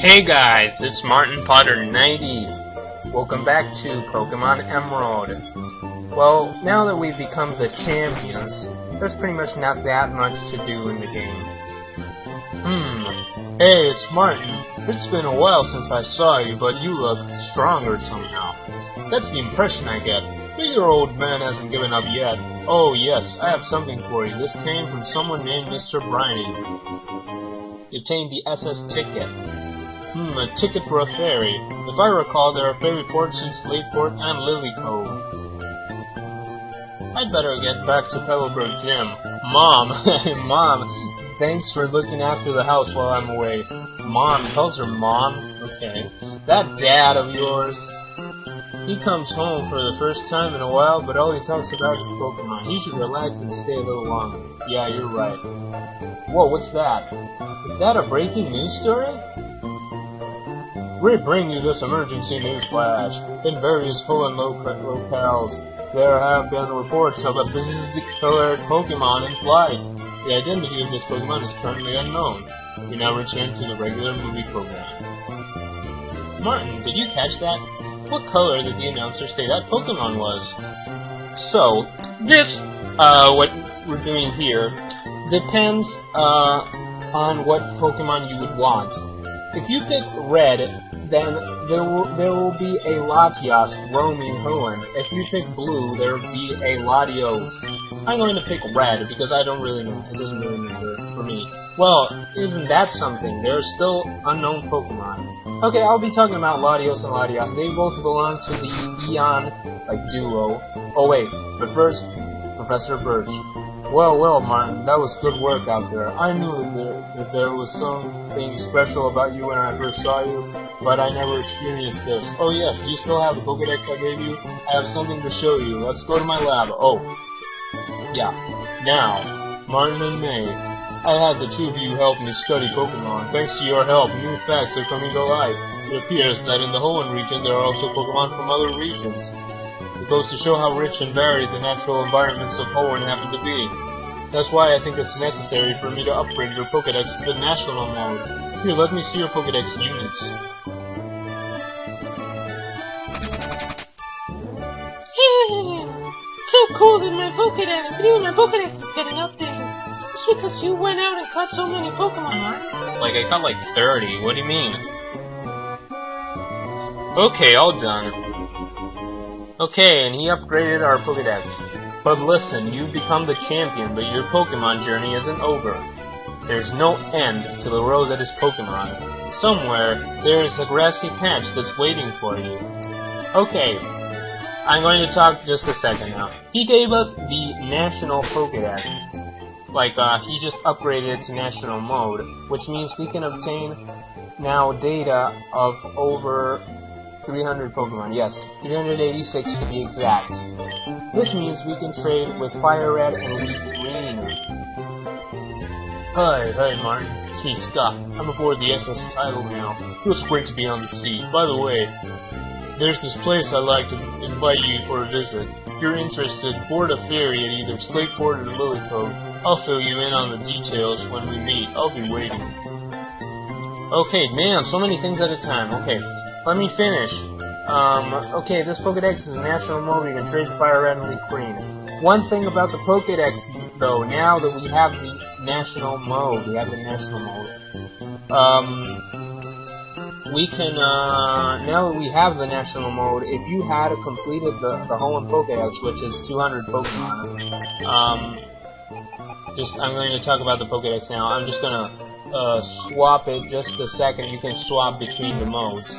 Hey guys, it's Martin Potter 90. Welcome back to Pokemon Emerald. Well, now that we've become the champions, there's pretty much not that much to do in the game. Hey, it's Martin. It's been a while since I saw you, but you look stronger somehow. That's the impression I get. But your old man hasn't given up yet. Oh yes, I have something for you. This came from someone named Mr. Briny. You obtained the SS ticket. A ticket for a ferry. If I recall, there are ferry ports in Slateport and Lily Cove. I'd better get back to Pebblebrook Gym. Mom! Mom! Thanks for looking after the house while I'm away. Mom, calls her Mom? Okay. That dad of yours. He comes home for the first time in a while, but all he talks about is Pokemon. He should relax and stay a little longer. Yeah, you're right. Whoa, what's that? Is that a breaking news story? We bring you this emergency news flash. In various Poland locales, there have been reports of a bizarre Pokemon in flight. The identity of this Pokemon is currently unknown. We now return to the regular movie program. Martin, did you catch that? What color did the announcer say that Pokemon was? So, this, what we're doing here, depends, on what Pokemon you would want. If you pick red, then there will be a Latias roaming Poland. If you pick blue, there will be a Latios. I'm going to pick red because I don't really know. It doesn't really matter for me. Well, isn't that something? There are still unknown Pokemon. Okay, I'll be talking about Latios and Latias. They both belong to the Eon, duo. Oh wait, but first, Professor Birch. Well, Martin, that was good work out there. I knew that there was something special about you when I first saw you, but I never experienced this. Oh yes, do you still have the Pokedex I gave you? I have something to show you. Let's go to my lab. Oh. Yeah. Now, Martin and May, I had the two of you help me study Pokemon. Thanks to your help, new facts are coming to light. It appears that in the Hoenn region there are also Pokemon from other regions. It goes to show how rich and varied the natural environments of Hoenn happen to be. That's why I think it's necessary for me to upgrade your Pokedex to the national mode. Here, let me see your Pokedex units. So cool that my Pokedex is getting updated. Just because you went out and caught so many Pokemon, Martin. Like, I caught like 30. What do you mean? Okay, all done. Okay, and he upgraded our Pokedex. But listen, you've become the champion, but your Pokemon journey isn't over. There's no end to the road that is Pokemon. Somewhere, there is a grassy patch that's waiting for you. Okay, I'm going to talk just a second now. He gave us the National Pokedex. He just upgraded it to National Mode, which means we can obtain now data of over 300 Pokemon. Yes, 386 to be exact. This means we can trade with Fire Red and Leaf Green. Hi, Martin. It's me, Scott. I'm aboard the SS Tidal now. Feels great to be on the sea. By the way, there's this place I'd like to invite you for a visit. If you're interested, board a ferry at either Slateport or Lily Cove. I'll fill you in on the details when we meet. I'll be waiting. Okay, man, so many things at a time. Okay, let me finish. Okay, this Pokedex is a national mode. You can trade Fire Red and Leaf Green. One thing about the Pokedex, though, now that we have the national mode, we can, now that we have the national mode, if you had completed the Hoenn Pokedex, which is 200 Pokemon, I'm going to talk about the Pokedex now. I'm just gonna, swap it just a second. You can swap between the modes.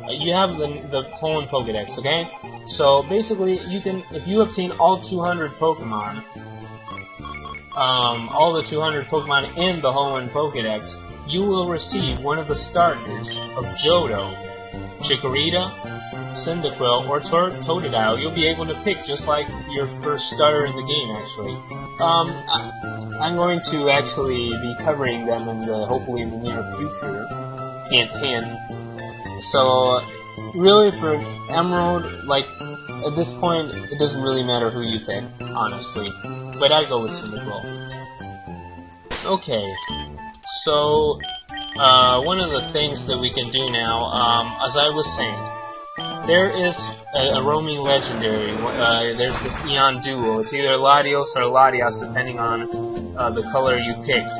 You have the Hoenn Pokedex, okay? So, basically, you can, if you obtain all 200 Pokemon, all the 200 Pokemon in the Hoenn Pokedex, you will receive one of the starters of Johto, Chikorita, Cyndaquil, or Totodile. You'll be able to pick just like your first starter in the game, actually. I'm going to actually be covering them hopefully in the near future. Hint, hint. So, really for Emerald, at this point, it doesn't really matter who you pick, honestly. But I go with Cyndaquil. Okay, so one of the things that we can do now, as I was saying, there is a roaming legendary. There's this Eon Duo. It's either Latios or Latias, depending on the color you picked.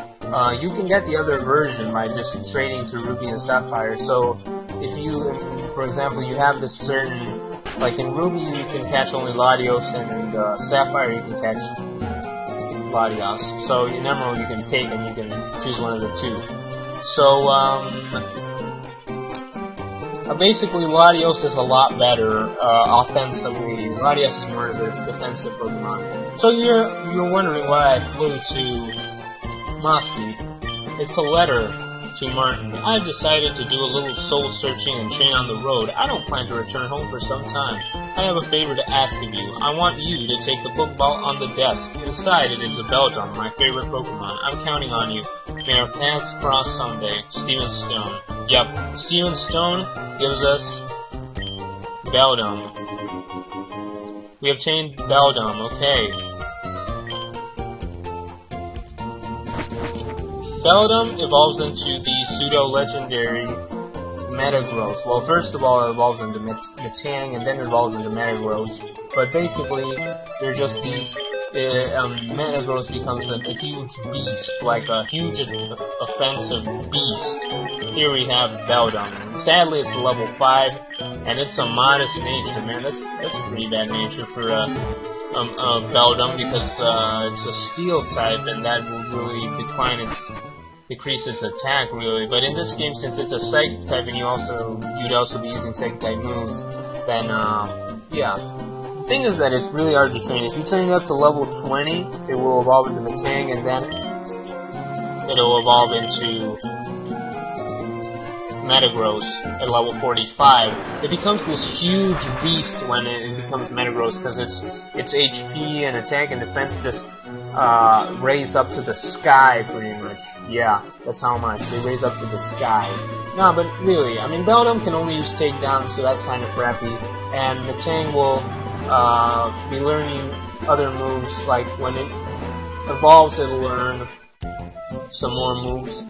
You can get the other version by just trading to Ruby and Sapphire. So, if you, for example, you have this certain, like in Ruby you can catch only Latios, and in Sapphire you can catch Latias. So in Emerald you can pick and you can choose one of the two. So, basically Latios is a lot better offensively. Latias is more of a defensive Pokemon. So you're wondering why I flew to Masti. It's a letter to Martin. I've decided to do a little soul searching and train on the road. I don't plan to return home for some time. I have a favor to ask of you. I want you to take the Pokeball on the desk. Inside it is a Beldum, my favorite Pokemon. I'm counting on you. May our paths cross someday. Steven Stone. Yep, Steven Stone gives us Beldum. We obtained Beldum, okay. Beldum evolves into the pseudo-legendary Metagross. Well, first of all, it evolves into Metang, and then it evolves into Metagross. But basically, they're just these. Metagross becomes a huge beast, like a huge offensive beast. Here we have Beldum. Sadly, it's level 5, and it's a modest nature. Man, that's a pretty bad nature for Beldum, because it's a steel type, and that will really decrease its attack, really. But in this game, since it's a psychic type, and you'd also be using psychic type moves, then yeah. The thing is that it's really hard to train. If you train it up to level 20, it will evolve into Metang, and then it'll evolve into Metagross at level 45. It becomes this huge beast when it becomes Metagross, because its HP and attack and defense just raise up to the sky, pretty much. Yeah, that's how much. They raise up to the sky. No, but really, I mean, Beldum can only use takedown, so that's kind of crappy. And Metang will be learning other moves, like when it evolves, it'll learn some more moves,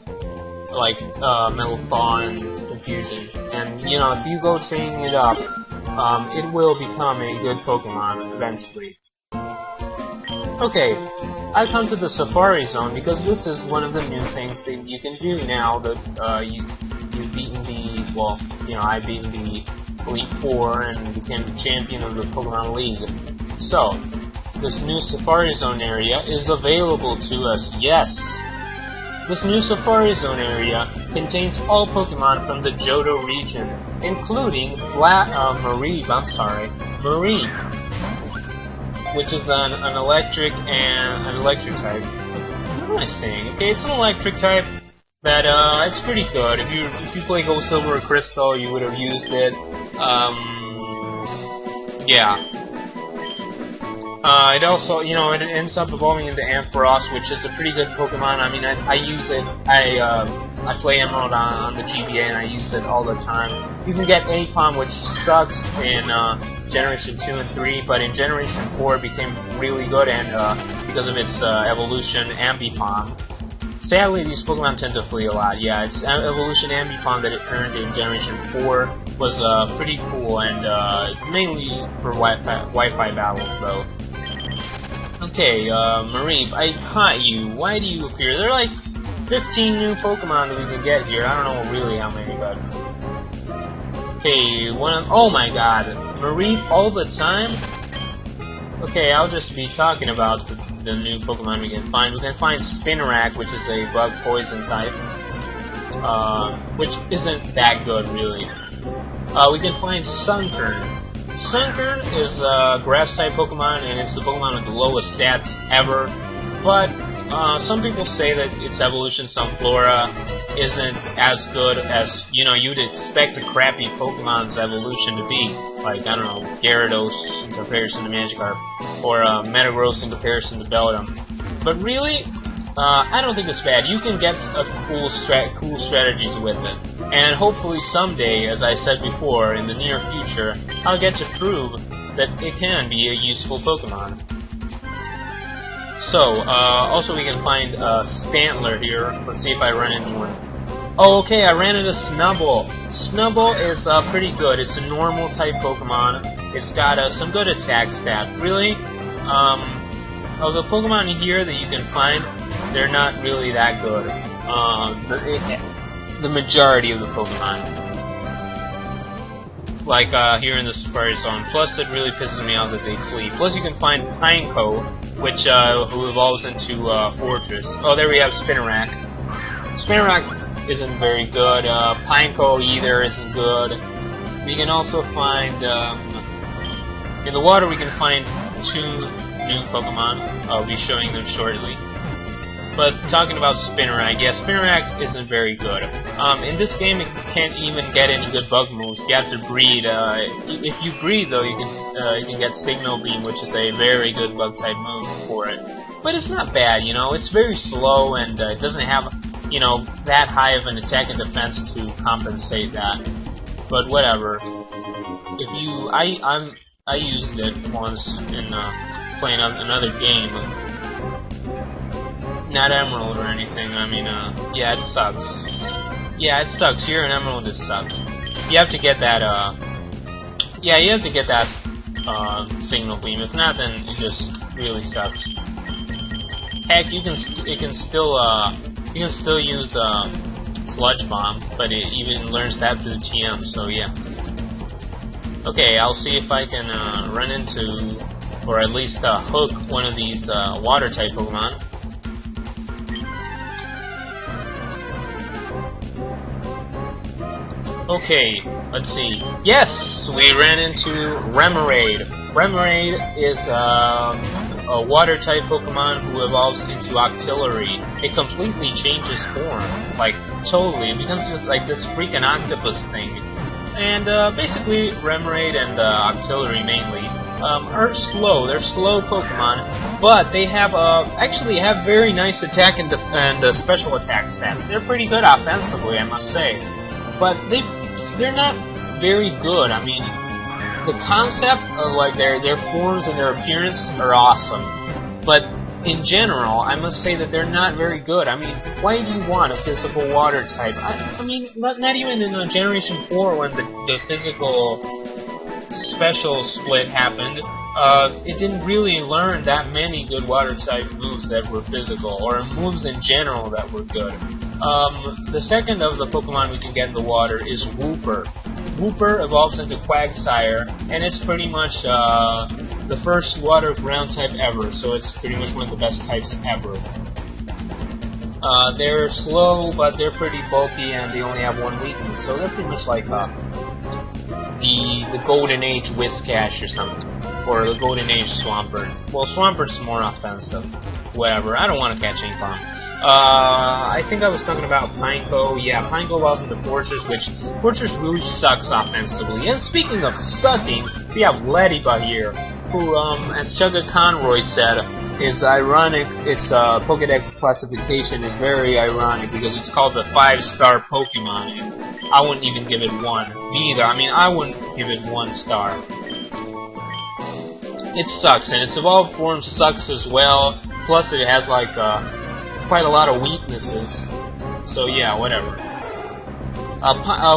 like Metal Claw and Confusion. And, you know, if you go training it up, it will become a good Pokemon eventually. Okay, I've come to the Safari Zone because this is one of the new things that you can do now that you've beaten the, well, you know, I've beaten the Elite Four and became the champion of the Pokemon League. So, this new Safari Zone area is available to us, yes! This new Safari Zone area contains all Pokemon from the Johto region, including Mareep, which is an electric type. What am I saying? Okay, it's an electric type that it's pretty good. If you play Gold, Silver, or Crystal, you would have used it. Yeah. It also, you know, it ends up evolving into Ampharos, which is a pretty good Pokemon. I mean, I use it. I play Emerald on the GBA, and I use it all the time. You can get Apom, which sucks in Generation 2 and 3, but in Generation 4 it became really good, and because of its evolution, Ambipom. Sadly, these Pokemon tend to flee a lot. Yeah, its evolution Ambipom that it earned in Generation 4 was pretty cool, and it's mainly for Wi-Fi battles, though. Okay, Mareep, I caught you. Why do you appear? There are like 15 new Pokemon that we can get here. I don't know really how many, but... Okay, oh my god, Mareep all the time? Okay, I'll just be talking about the new Pokemon we can find. We can find Spinarak, which is a bug poison type, which isn't that good, really. We can find Sunkern. Sunkern is a grass-type Pokemon, and it's the Pokemon with the lowest stats ever, but some people say that its evolution, Sunflora, isn't as good as, you know, you'd expect a crappy Pokemon's evolution to be. Like, I don't know, Gyarados in comparison to Magikarp, or Metagross in comparison to Beldum. But really, I don't think it's bad. You can get cool strategies with it. And hopefully someday, as I said before, in the near future, I'll get to prove that it can be a useful Pokemon. So, also we can find Stantler here. Let's see if I run into one. Oh, okay, I ran into Snubbull. Snubbull is pretty good. It's a normal type Pokemon. It's got some good attack stat. Really, of the Pokemon here that you can find, they're not really that good. The majority of the Pokemon. Like here in the Safari Zone. Plus, it really pisses me off that they flee. Plus, you can find Pineco, which who evolves into Fortress. Oh, there we have Spinarak. Spinarak isn't very good. Pineco either isn't good. We can also find in the water. We can find 2 new Pokemon. I'll be showing them shortly. But talking about Spinarak, yeah, Spinarak isn't very good. In this game, it can't even get any good bug moves. You have to breed. If you breed, though, you can get Signal Beam, which is a very good bug type move for it. But it's not bad, you know. It's very slow and it doesn't have, you know, that high of an attack and defense to compensate that. But whatever. If you, I used it once in playing another game. Not Emerald or anything. I mean, yeah, it sucks. Yeah, it sucks. Here in Emerald, it sucks. You have to get that. Yeah, you have to get that Signal Beam. If not, then it just really sucks. Heck, you can still use Sludge Bomb, but it even learns that through TM. So yeah. Okay, I'll see if I can run into, or at least hook one of these water type Pokemon. Okay, let's see. Yes, we ran into Remoraid. Remoraid is a water type Pokemon who evolves into Octillery. It completely changes form, like totally. It becomes just like this freaking octopus thing. And basically, Remoraid and Octillery mainly are slow. They're slow Pokemon, but they have actually have very nice attack and special attack stats. They're pretty good offensively, I must say. But they're not very good. I mean, the concept of like their forms and their appearance are awesome, but in general, I must say that they're not very good. I mean, why do you want a physical water type? I mean, not even in Generation 4 when the physical special split happened, it didn't really learn that many good water type moves that were physical, or moves in general that were good. The second of the Pokemon we can get in the water is Wooper. Wooper evolves into Quagsire, and it's pretty much the first water ground type ever, so it's pretty much one of the best types ever. They're slow, but they're pretty bulky, and they only have one weakness, so they're pretty much like the Golden Age Whiscash or something, or the Golden Age Swampert. Well, Swampert's more offensive. Whatever, I don't want to catch any bomb. I think I was talking about Pineco. Yeah, Pineco evolves into Fortress, which Fortress really sucks offensively. And speaking of sucking, we have Lediba here, who, as Chugga Conroy said, is ironic. Its Pokedex classification is very ironic because it's called the 5-star Pokemon. And I wouldn't even give it 1. Me either. I mean, I wouldn't give it 1 star. It sucks, and its evolved form sucks as well. Plus, it has like quite a lot of weaknesses. So yeah, whatever.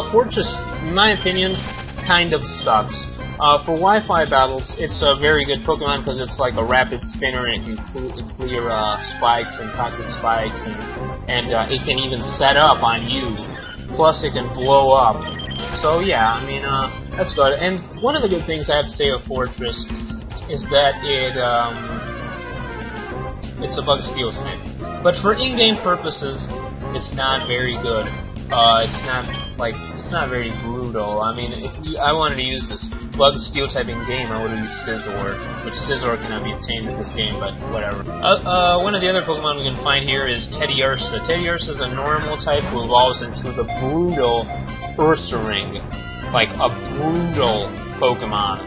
Fortress, in my opinion, kind of sucks. For Wi-Fi battles, it's a very good Pokemon because it's like a rapid spinner and it can clear spikes and toxic spikes, and it can even set up on you. Plus, it can blow up. So yeah, I mean, that's good. And one of the good things I have to say of Fortress is that it's a bug steal type. But for in-game purposes, it's not very good. It's not very brutal. I mean, if I wanted to use this bug steal type in game, I would have used Scizor, which Scizor cannot be obtained in this game, but whatever. One of the other Pokemon we can find here is Teddiursa. Teddiursa is a normal type who evolves into the brutal Ursaring, like a brutal Pokemon.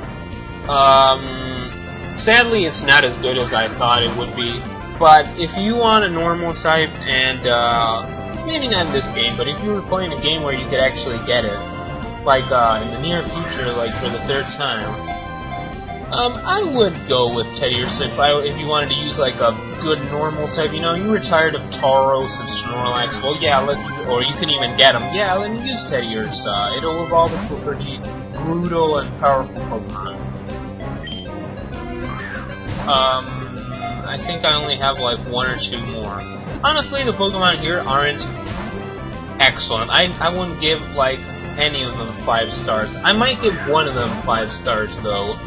Sadly, it's not as good as I thought it would be. But if you want a normal type, and maybe not in this game, but if you were playing a game where you could actually get it, like in the near future, like for the 3rd time, I would go with Teddiursa if you wanted to use like a good normal save. You know, you were tired of Tauros and Snorlax. Well, yeah, or you can even get them. Yeah, let me use Teddiursa. It'll evolve into a pretty brutal and powerful Pokemon. I think I only have like one or two more. Honestly, the Pokemon here aren't excellent. I wouldn't give like any of them 5 stars. I might give one of them 5 stars though.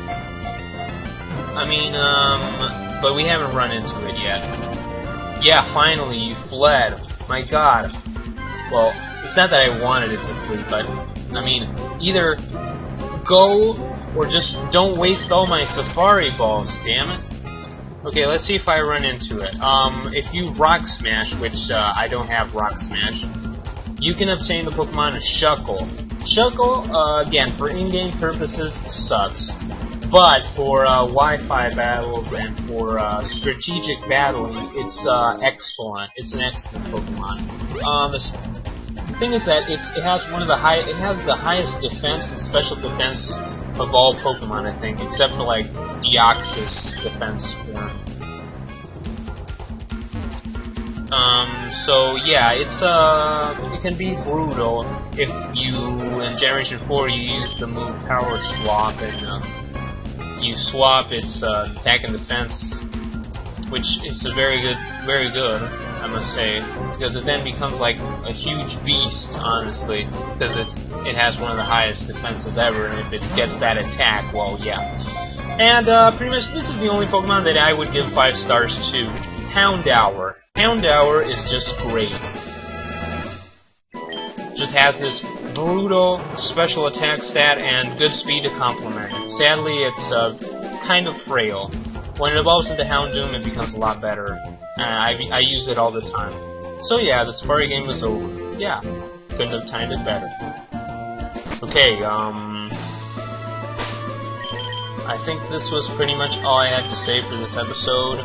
I mean, but we haven't run into it yet. Yeah, finally, you fled. My god. Well, it's not that I wanted it to flee, but, I mean, either go, or just don't waste all my Safari Balls, damn it. Okay, let's see if I run into it. If you Rock Smash, which, I don't have Rock Smash, you can obtain the Pokemon Shuckle. Shuckle, again, for in-game purposes, sucks. But for Wi-Fi battles and for strategic battling, it's excellent. It's an excellent Pokemon. The thing is that it has the highest defense and special defense of all Pokemon, I think, except for like Deoxys defense form. So yeah, it can be brutal if you in Generation 4 you use the move Power Swap and you swap its attack and defense, which is very good, I must say, because it then becomes like a huge beast, honestly, because it has one of the highest defenses ever, and if it gets that attack, well, yeah. And pretty much this is the only Pokemon that I would give 5 stars to. Houndour. Houndour is just great. Just has this brutal special attack stat and good speed to complement it. Sadly, it's kind of frail. When it evolves into Houndoom, it becomes a lot better. I use it all the time. So yeah, the Safari game was over. Yeah, couldn't have timed it better. Okay, I think this was pretty much all I had to say for this episode.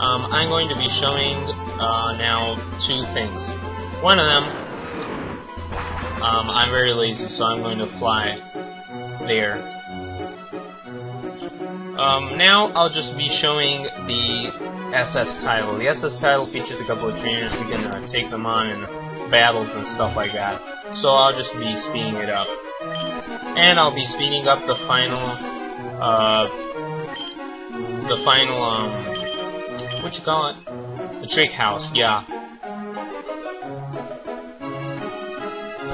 I'm going to be showing now 2 things. One of them, I'm very lazy, so I'm going to fly there. Now I'll just be showing the SS title. The SS title features a couple of trainers. We can take them on in battles and stuff like that. So I'll just be speeding it up. And I'll be speeding up the final, what you call it? The Trick House, yeah.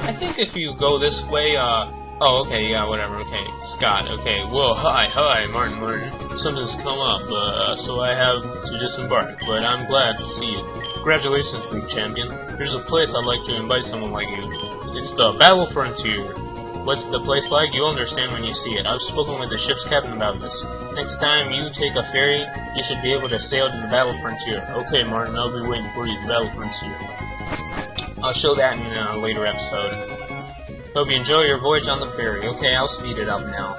I think if you go this way, oh, okay, yeah, whatever, okay. Scott, okay, whoa, hi, Martin. Something's come up, so I have to disembark, but I'm glad to see you. Congratulations, League Champion. Here's a place I'd like to invite someone like you. It's the Battle Frontier. What's the place like? You'll understand when you see it. I've spoken with the ship's captain about this. Next time you take a ferry, you should be able to sail to the Battle Frontier. Okay, Martin, I'll be waiting for you at the Battle Frontier. I'll show that in a later episode. Hope you enjoy your voyage on the ferry. Okay, I'll speed it up now.